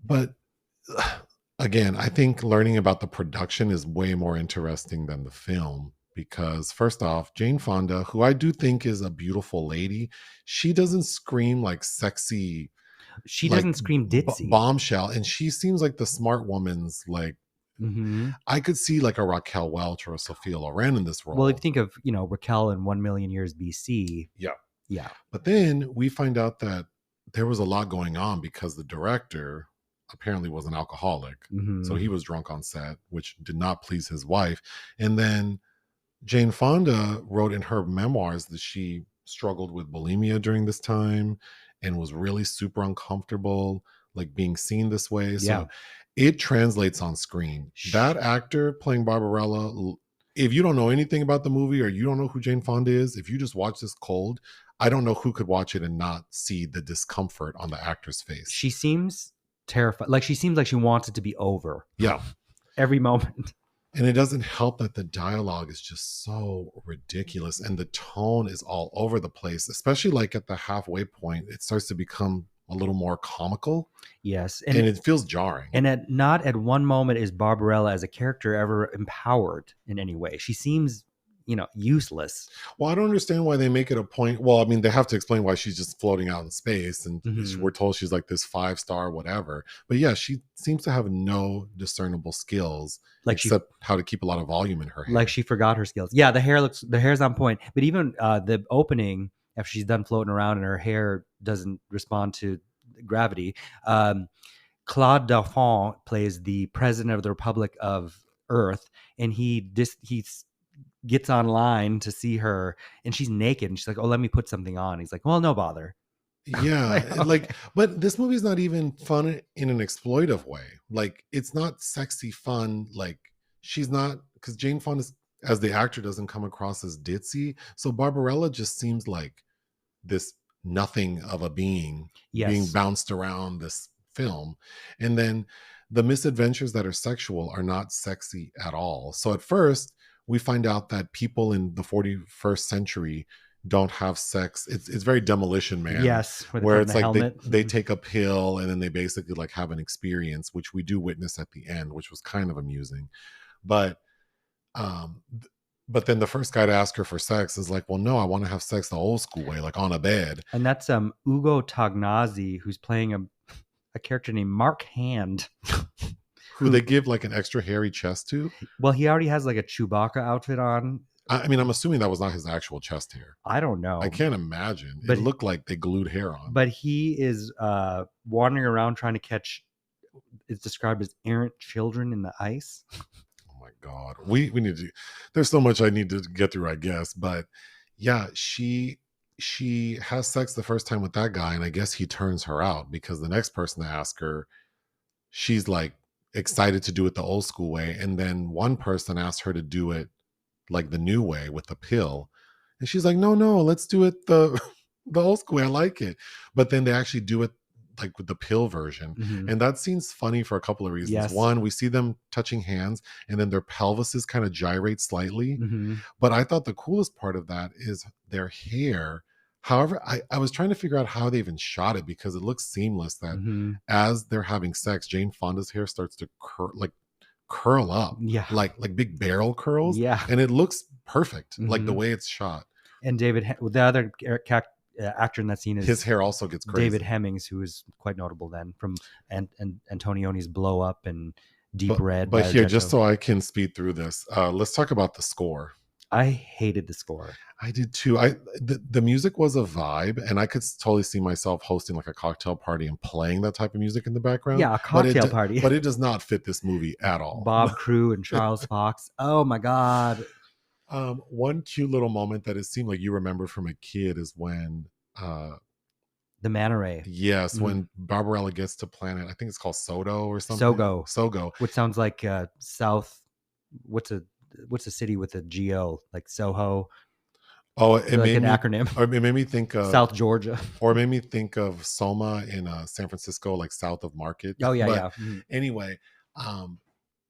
But again, I think learning about the production is way more interesting than the film because first off, Jane Fonda, who I do think is a beautiful lady, she doesn't scream like sexy. She like, doesn't scream ditzy. Bombshell, and she seems like the smart woman's like. Mm-hmm. I could see like a Raquel Welch or a Sophia Loren in this role. Well, if you think of Raquel in 1,000,000 Years BC. Yeah. But then we find out that there was a lot going on because the director apparently was an alcoholic. Mm-hmm. So he was drunk on set, which did not please his wife. And then Jane Fonda wrote in her memoirs that she struggled with bulimia during this time and was really super uncomfortable, like being seen this way. So it translates on screen. That actor playing Barbarella, if you don't know anything about the movie or you don't know who Jane Fonda is, if you just watch this cold, I don't know who could watch it and not see the discomfort on the actor's face. She seems terrified. Like she seems like she wants it to be over. Yeah. Every moment. And it doesn't help that the dialogue is just so ridiculous and the tone is all over the place, especially like at the halfway point. It starts to become a little more comical Yes, and it feels jarring. and not at one moment is Barbarella as a character ever empowered in any way. She seems, useless. Well, I don't understand why they make it a point. Well, I mean, they have to explain why she's just floating out in space, and Mhm. we're told she's like this 5-star whatever. But yeah, she seems to have no discernible skills Like she except how to keep a lot of volume in her hair. like she forgot her skills. Yeah, the hair's on point. But even the opening after she's done floating around and her hair doesn't respond to gravity, Claude Dauphin plays the president of the Republic of Earth, and he gets online to see her, and she's naked, and she's like, "Oh, let me put something on." He's like, "Well, no bother." Yeah, Like, okay. but this movie's not even fun in an exploitive way. Like, it's not sexy fun. Like, she's not, because Jane Fonda, as the actor, doesn't come across as ditzy. So Barbarella just seems like this nothing of a being being Yes, bounced around this film. And then the misadventures that are sexual are not sexy at all. So at first, we find out that people in the 41st century don't have sex. It's very Demolition Man, yes, where they put where on the it's like helmet. they take a pill and then they basically like have an experience, which we do witness at the end, which was kind of amusing. But um but then the first guy to ask her for sex is like, well, no, I want to have sex the old school way, like on a bed. And that's Ugo Tognazzi, who's playing a character named Mark Hand, Who they who, give like an extra hairy chest to. well, he already has like a Chewbacca outfit on. I mean, I'm assuming that was not his actual chest hair. I don't I know, can't imagine. It but looked like they glued hair on. but he is wandering around trying to catch. It's described as errant children in the ice. Oh my god, we need to. There's so much I need to get through, I guess. But yeah, she has sex the first time with that guy, and I guess he turns her out because the next person to ask her, she's like excited to do it the old school way, and then one person asked her to do it like the new way with the pill, and she's like, no, let's do it the the old school way. I like it. But then they actually do it like with the pill version, Mhm. and that seems funny for a couple of reasons. Yes. One, we see them touching hands and then their pelvises kind of gyrate slightly, Mhm. but I thought the coolest part of that is their hair. However, I was trying to figure out how they even shot it because it looks seamless that Mhm. as they're having sex, Jane Fonda's hair starts to curl up Yeah. like big barrel curls, Yeah. and it looks perfect like the Mhm. way it's shot. And the other actor in that scene His is hair also gets David crazy. Hemmings, who is quite notable then from and Antonioni's Blow Up and Deep but Red but by here, just Argento. so I can speed through this, let's talk about the score. I hated the score. I did too. The music was a vibe, and I could totally see myself hosting like a cocktail party and playing that type of music in the background. Yeah, a cocktail party. But it does not fit this movie at all. Bob Crew and Charles Fox. Oh my God. One cute little moment that it seemed like you remember from a kid is when, The Manta Ray. yes, Mhm. when Barbarella gets to planet, I think it's called Sodo or something. Sogo, Sogo. which sounds like South. What's a city with a G-O, like Soho, Oh, it like made an me, acronym. or it made me think of, South Georgia. or it made me think of Soma in San Francisco, like south of Market. Oh yeah, But yeah. Mhm. anyway, um,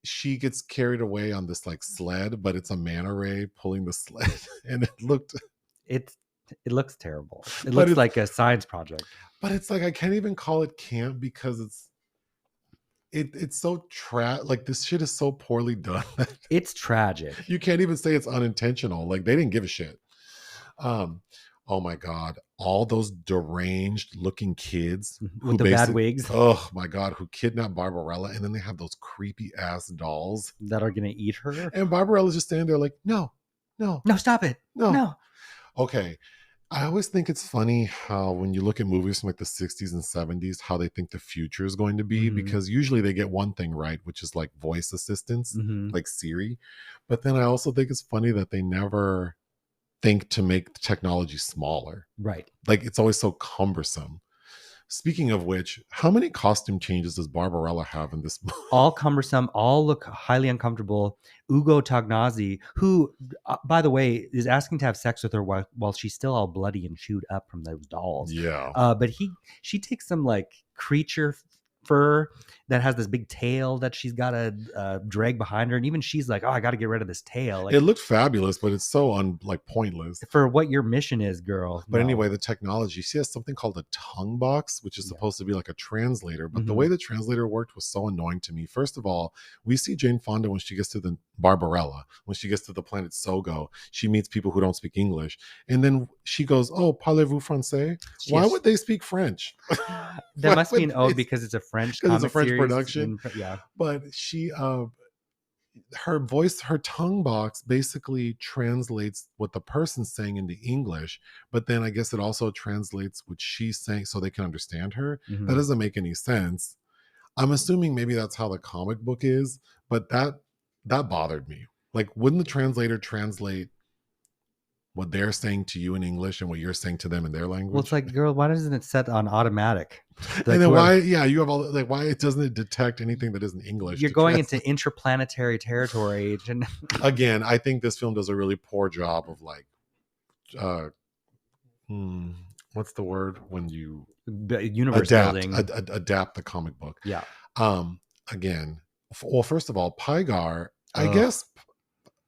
she gets carried away on this like sled, but it's a manta ray pulling the sled, and it looked, It it looks terrible. It but looks it's, like a science project. but it's like I can't even call it camp because it's so like this shit is so poorly done that It's tragic. you can't even say it's unintentional. Like they didn't give a shit. Um, oh my god, all those deranged looking kids With who the bad basically, wigs oh my god, who kidnapped Barbarella, and then they have those creepy ass dolls, that are gonna eat her. and Barbarella's just standing there like, no, no, No, stop it. no. No. Okay, I always think it's funny how when you look at movies from like the 60s and 70s, how they think the future is going to be, Mhm. because usually they get one thing right, which is like voice assistants, Mhm. like Siri. But then I also think it's funny that they never think to make the technology smaller. Right. Like it's always so cumbersome. Speaking of which, how many costume changes does Barbarella have in this movie? All cumbersome, all look highly uncomfortable. Ugo Tognazzi, who, by the way, is asking to have sex with her while she's still all bloody and chewed up from those dolls. Yeah. But she takes some like creature fur that has this big tail that she's got to drag behind her, and even she's like, "Oh, I got to get rid of this tail." Like, It looked fabulous, but it's so like pointless. for what your mission is, girl. But No. anyway, the technology, she has something called a tongue box, which is Yeah. supposed to be like a translator. But the Mhm. way the translator worked was so annoying to me. First of all, we see Jane Fonda when she gets to the Barbarella, when she gets to the planet Sogo, she meets people who don't speak English. And then she goes, "Oh, parlez-vous français?" Why Yes. would they speak French? That Why must be would an ode they- because it's a French because it's a comic French series. production. Yeah. But she her voice, her tongue box basically translates what the person's saying into English, but then I guess it also translates what she's saying so they can understand her. That Mhm. doesn't make any sense. I'm assuming maybe that's how the comic book is, but that bothered me. Like, wouldn't the translator translate what they're saying to you in English and what you're saying to them in their language? Well, it's like, girl, why doesn't it set on automatic? Like, and then why, yeah, you have all like, why doesn't it detect anything that isn't English? You're going into interplanetary territory. Again, I think this film does a really poor job of like, what's the word when you universe building. adapt the comic book? Yeah. Again, well, first of all, Pygar, I guess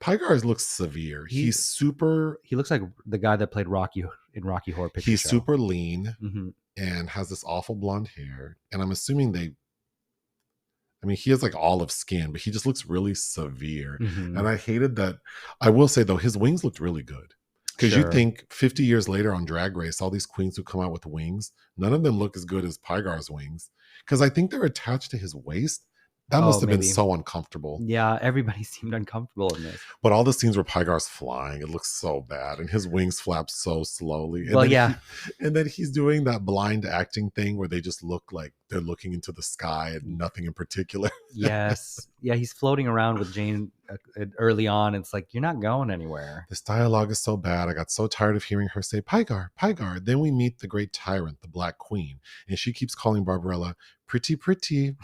Pygar looks severe. He's super. He looks like the guy that played Rocky in Rocky Horror Picture He's Show. super lean Mm-hmm. and has this awful blonde hair. And I'm assuming he has like olive skin, but he just looks really severe. Mm-hmm. And I hated that. I will say though, his wings looked really good. Because you think 50 years later on Drag Race, all these queens who come out with wings, none of them look as good as Pygar's wings. Because I think they're attached to his waist. That must have been so uncomfortable. Yeah, everybody seemed uncomfortable in this. But all the scenes where Pygar's flying, it looks so bad. And his wings flap so slowly. And well, yeah. And then he's doing that blind acting thing where they just look like they're looking into the sky and nothing in particular. Yes. Yeah, he's floating around with Jane early on. It's like, you're not going anywhere. This dialogue is so bad. I got so tired of hearing her say, Pygar, Pygar. Then we meet the great tyrant, the Black Queen. And she keeps calling Barbarella, pretty, pretty,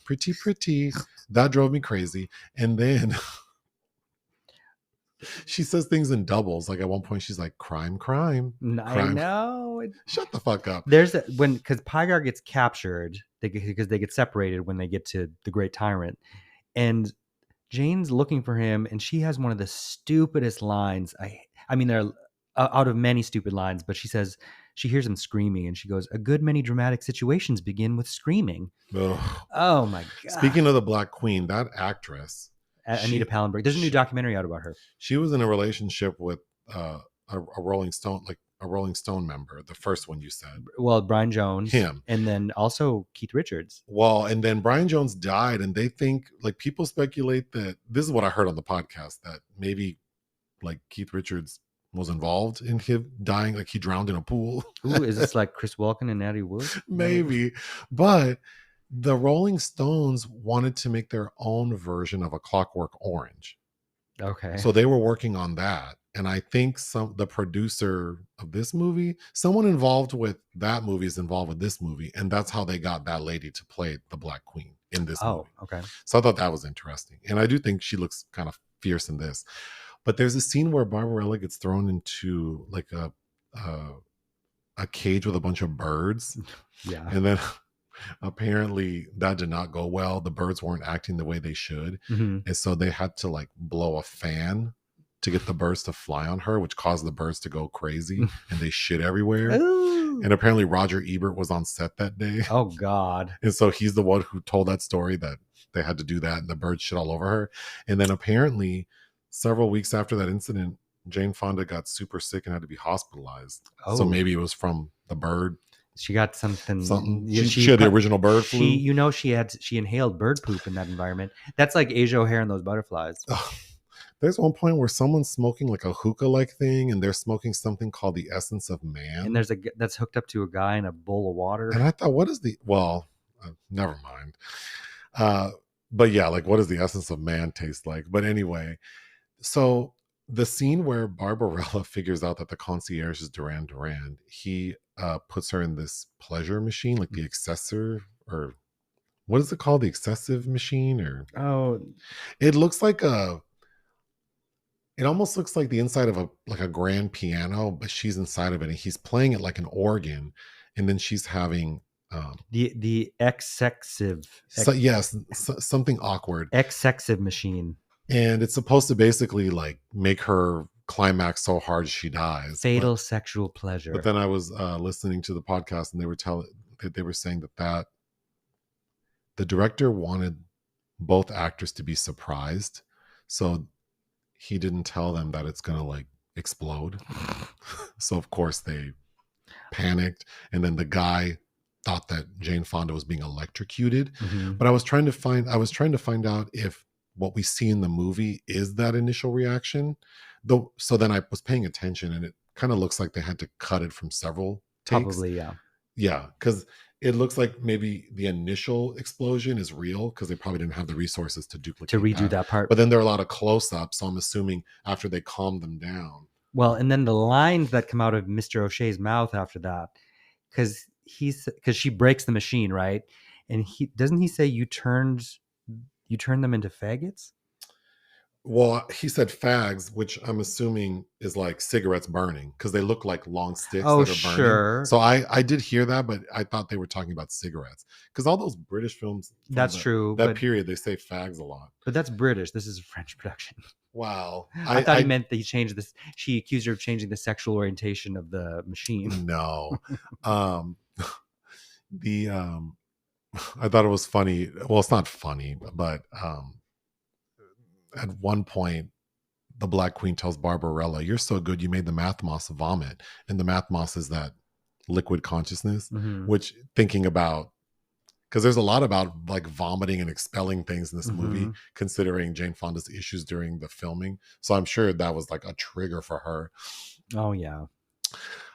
pretty, pretty. That drove me crazy. And then she says things in doubles. Like at one point, she's like, crime, crime. I know. Shut the fuck up. There's because Pygar gets captured because they get separated when they get to the great tyrant. And Jane's looking for him, and she has one of the stupidest lines. I mean, there are out of many stupid lines, but she says she hears him screaming, and she goes, "A good many dramatic situations begin with screaming." Ugh. Oh my god! Speaking of the Black Queen, that actress, Anita Pallenberg. There's a new documentary out about her. She was in a relationship with a Rolling Stone, like a Rolling Stone member, the first one you said. Well, Brian Jones, him, and then also Keith Richards. Well, and then Brian Jones died, and they think, like, people speculate that this is what I heard on the podcast, that maybe like Keith Richards was involved in him dying, like he drowned in a pool. Ooh, is this like Chris Walken and Natty Wood? Maybe, but the Rolling Stones wanted to make their own version of A Clockwork Orange. Okay. So they were working on that. And I think the producer of this movie, someone involved with that movie is involved with this movie. And that's how they got that lady to play the Black Queen in this movie. Okay. So I thought that was interesting. And I do think she looks kind of fierce in this. But there's a scene where Barbarella gets thrown into like a cage with a bunch of birds. Yeah. And then apparently that did not go well. The birds weren't acting the way they should. Mm-hmm. And so they had to like blow a fan to get the birds to fly on her, which caused the birds to go crazy and they shit everywhere. Ooh. And apparently Roger Ebert was on set that day. Oh God. And so he's the one who told that story, that they had to do that and the birds shit all over her. And then apparently several weeks after that incident, Jane Fonda got super sick and had to be hospitalized. So maybe it was from the bird. She got something. She had the original bird flu. She inhaled bird poop in that environment. That's like Asia O'Hare and those butterflies. There's one point where someone's smoking like a hookah-like thing, and they're smoking something called the essence of man. And there's that's hooked up to a guy in a bowl of water. And I thought, what is never mind. But yeah, like, what does the essence of man taste like? But anyway, so the scene where Barbarella figures out that the concierge is Duran Duran, he puts her in this pleasure machine, like the accessor, or what is it called? The excessive machine? Or it looks like it almost looks like the inside of a grand piano, but she's inside of it and he's playing it like an organ. And then she's having The So yes, something awkward, exexive machine. and it's supposed to basically like make her climax so hard she dies. Fatal sexual But pleasure. then I was listening to the podcast, and they were saying that the director wanted both actors to be surprised, so he didn't tell them that it's gonna like explode. So of course they panicked, and then the guy thought that Jane Fonda was being electrocuted. But I was trying to find out if what we see in the movie is that initial reaction. Though, so then I was paying attention, and it kind of looks like they had to cut it from several takes. Probably, yeah. Yeah, because it looks like maybe the initial explosion is real because they probably didn't have the resources to duplicate To redo that part. But then there are a lot of close-ups, so I'm assuming after they calmed them down. Well, and then the lines that come out of Mr. O'Shea's mouth after that, because she breaks the machine, right? And he say you turned them into faggots? Well, he said fags, which I'm assuming is like cigarettes burning because they look like long sticks that are burning. Sure. So I did hear that, but I thought they were talking about cigarettes because all those British films, that's true. That period, they say fags a lot. But that's British. This is a French production. Wow. I thought he meant that he changed this. She accused her of changing the sexual orientation of the machine. No. I thought it was funny. Well, it's not funny, but at one point, the Black Queen tells Barbarella, "You're so good, you made the math moss vomit." And the math moss is that liquid consciousness, which thinking about, because there's a lot about like vomiting and expelling things in this movie, considering Jane Fonda's issues during the filming. So I'm sure that was like a trigger for her. Oh, yeah.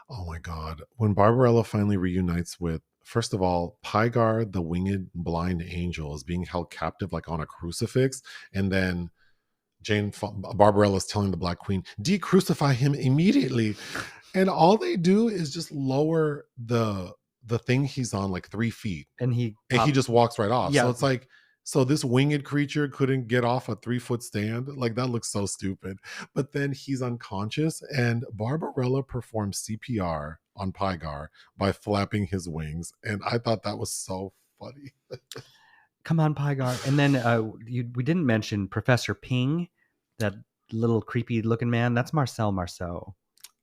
Oh my God. When Barbarella finally reunites with, first of all, Pygar, the winged blind angel, is being held captive like on a crucifix. And then Barbarella is telling the Black Queen, decrucify him immediately. And all they do is just lower the thing he's on like 3 feet. And he just walks right off. Yeah. So it's like, so this winged creature couldn't get off a 3-foot stand? Like, that looks so stupid. But then he's unconscious, and Barbarella performs CPR on Pygar by flapping his wings. And I thought that was so funny. Come on, Pygar. And then we didn't mention Professor Ping, that little creepy looking man. That's Marcel Marceau.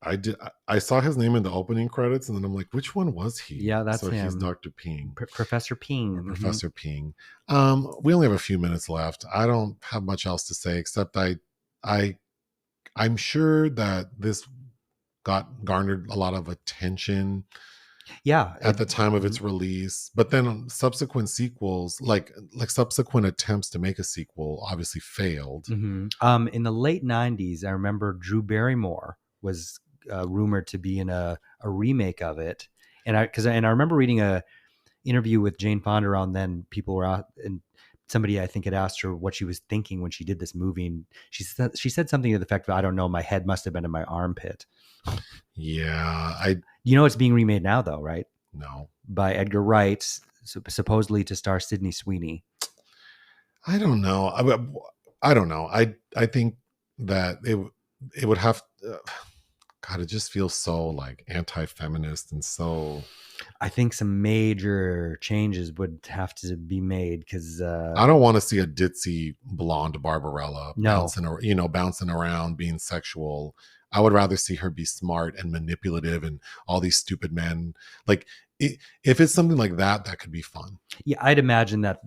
I saw his name in the opening credits, and then I'm like, which one was he? Yeah, that's him. He's Dr. Ping. Professor Ping. Professor Ping. We only have a few minutes left. I don't have much else to say, except I'm sure that this garnered a lot of attention. Yeah, at the time of its release, but then subsequent sequels, like subsequent attempts to make a sequel, obviously failed. In the late 90s, I remember Drew Barrymore was rumored to be in a remake of it, and I remember reading a interview with Jane Fonda around then. People were out, and somebody I think had asked her what she was thinking when she did this movie, and she said something to the effect of, "I don't know, my head must have been in my armpit." Yeah, it's being remade now, though, right? No, by Edgar Wright, supposedly to star Sydney Sweeney. I don't know. I don't know. I think that it would have. God, it just feels so like anti-feminist and so. I think some major changes would have to be made because I don't want to see a ditzy blonde Barbarella bouncing around being sexual. I would rather see her be smart and manipulative and all these stupid men. Like, if it's something like that, that could be fun. Yeah, I'd imagine that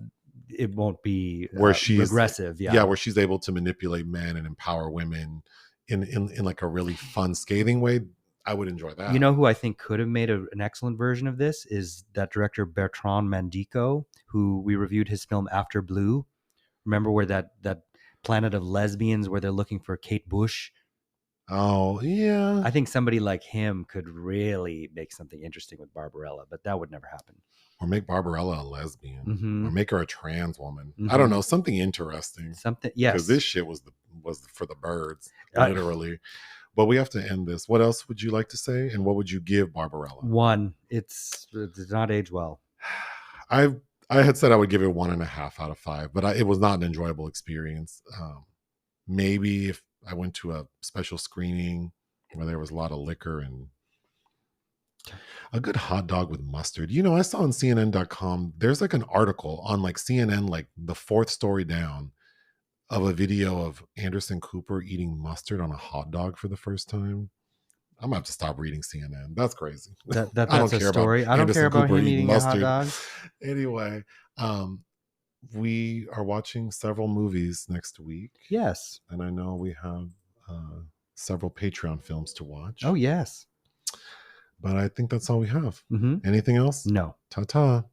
it won't be where she's aggressive. Yeah, where she's able to manipulate men and empower women in like a really fun, scathing way. I would enjoy that. You know who I think could have made an excellent version of this is that director Bertrand Mandico, who we reviewed his film After Blue. Remember where that planet of lesbians where they're looking for Kate Bush? Oh, yeah. I think somebody like him could really make something interesting with Barbarella, but that would never happen. Or make Barbarella a lesbian, or make her a trans woman. I don't know, something interesting. Something, yes. Because this shit was for the birds, literally. But we have to end this. What else would you like to say, and what would you give Barbarella? 1. It did not age well. I had said I would give it 1.5 out of 5, but it was not an enjoyable experience. Maybe if I went to a special screening where there was a lot of liquor and A good hot dog with mustard. You know, I saw on CNN.com, there's like an article on like CNN, like the fourth story down of a video of Anderson Cooper eating mustard on a hot dog for the first time. I'm gonna have to stop reading CNN. That's crazy. I That's don't a care about story. I don't care Anderson about Cooper him eating eating a hot mustard. dog. Anyway, we are watching several movies next week. Yes. And I know we have several Patreon films to watch. Oh, yes. But I think that's all we have. Mm-hmm. Anything else? No. Ta-ta.